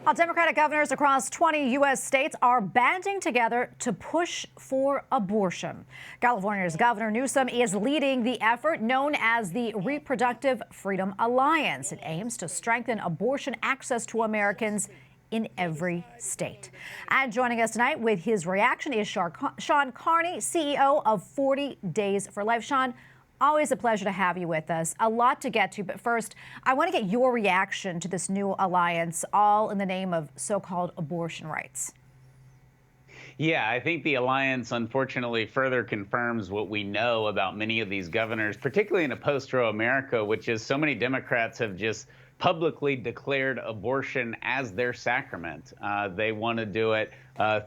While Democratic governors across 20 U.S. states are banding together to push for abortion. California's Governor Newsom is leading the effort known as the Reproductive Freedom Alliance. It aims to strengthen abortion access to Americans in every state. And joining us tonight with his reaction is Shawn Carney, CEO of 40 Days for Life. Shawn, always a pleasure to have you with us. A lot to get to, but first, I want to get your reaction to this new alliance, all in the name of so-called abortion rights. Yeah, I think the alliance, unfortunately, further confirms what we know about many of these governors, particularly in a post-Roe America, which is so many Democrats have just publicly declared abortion as their sacrament. They want to do it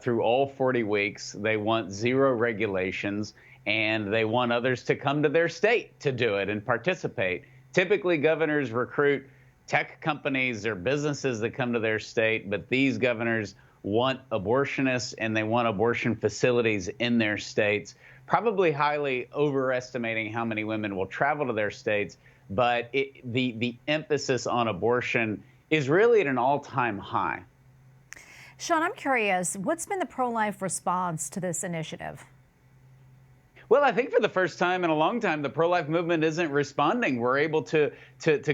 through all 40 weeks. They want zero regulations, and they want others to come to their state to do it and participate. Typically, governors recruit tech companies or businesses that come to their state, but these governors want abortionists and they want abortion facilities in their states, probably highly overestimating how many women will travel to their states. But the emphasis on abortion is really at an all-time high. Shawn, I'm curious, what's been the pro-life response to this initiative? Well, I think for the first time in a long time, the pro-life movement isn't responding. We're able to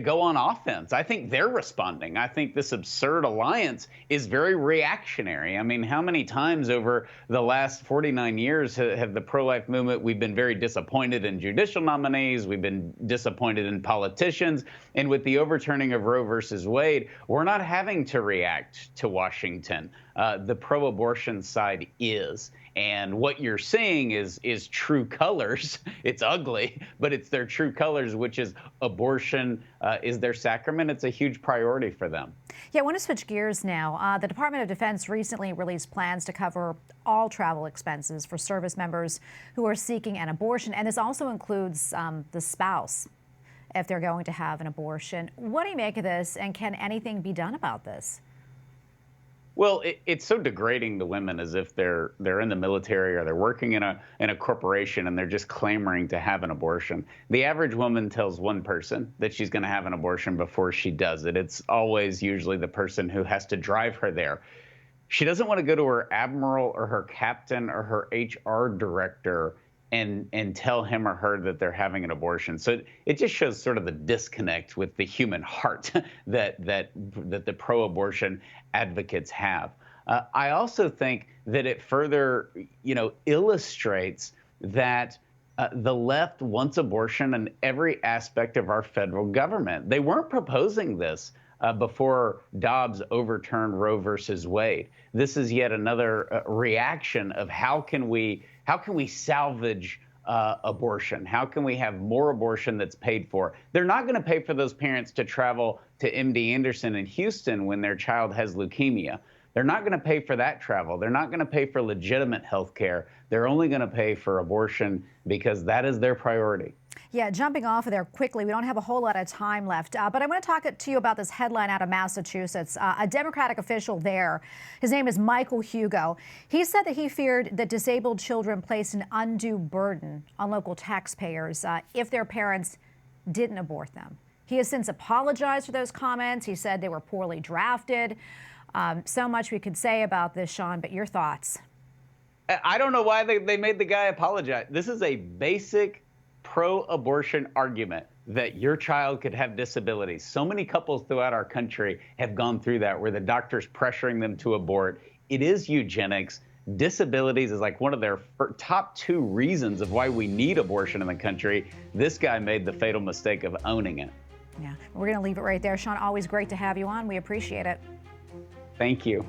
go on offense. I think they're responding. I think this absurd alliance is very reactionary. I mean, how many times over the last 49 years have the pro-life movement, we've been very disappointed in judicial nominees, we've been disappointed in politicians, and with the overturning of Roe versus Wade, we're not having to react to Washington. The pro-abortion side is. And what you're seeing is true colors. It's ugly, but it's their true colors, which is abortion is their sacrament. It's a huge priority for them. Yeah, I want to switch gears now. The Department of Defense recently released plans to cover all travel expenses for service members who are seeking an abortion. And this also includes the spouse if they're going to have an abortion. What do you make of this, and can anything be done about this? Well, it's so degrading to women, as if they're in the military or they're working in a corporation and they're just clamoring to have an abortion. The average woman tells one person that she's going to have an abortion before she does it. It's always usually the person who has to drive her there. She doesn't want to go to her admiral or her captain or her HR director and tell him or her that they're having an abortion. So it just shows sort of the disconnect with the human heart that the pro-abortion advocates have. I also think that it further, illustrates that the left wants abortion in every aspect of our federal government. They weren't proposing this before Dobbs overturned Roe versus Wade. This is yet another reaction of how can we salvage abortion? How can we have more abortion that's paid for? They're not going to pay for those parents to travel to MD Anderson in Houston when their child has leukemia. They're not going to pay for that travel. They're not going to pay for legitimate health care. They're only going to pay for abortion because that is their priority. Yeah, jumping off of there quickly, we don't have a whole lot of time left, but I want to talk to you about this headline out of Massachusetts. A Democratic official there, his name is Michael Hugo. He said that he feared that disabled children placed an undue burden on local taxpayers if their parents didn't abort them. He has since apologized for those comments. He said they were poorly drafted. So much we could say about this, Shawn, but your thoughts? I don't know why they made the guy apologize. This is a basic pro-abortion argument that your child could have disabilities. So many couples throughout our country have gone through that, where the doctor's pressuring them to abort. It is eugenics. Disabilities is like one of their top two reasons of why we need abortion in the country. This guy made the fatal mistake of owning it. Yeah, we're going to leave it right there. Shawn, always great to have you on. We appreciate it. Thank you.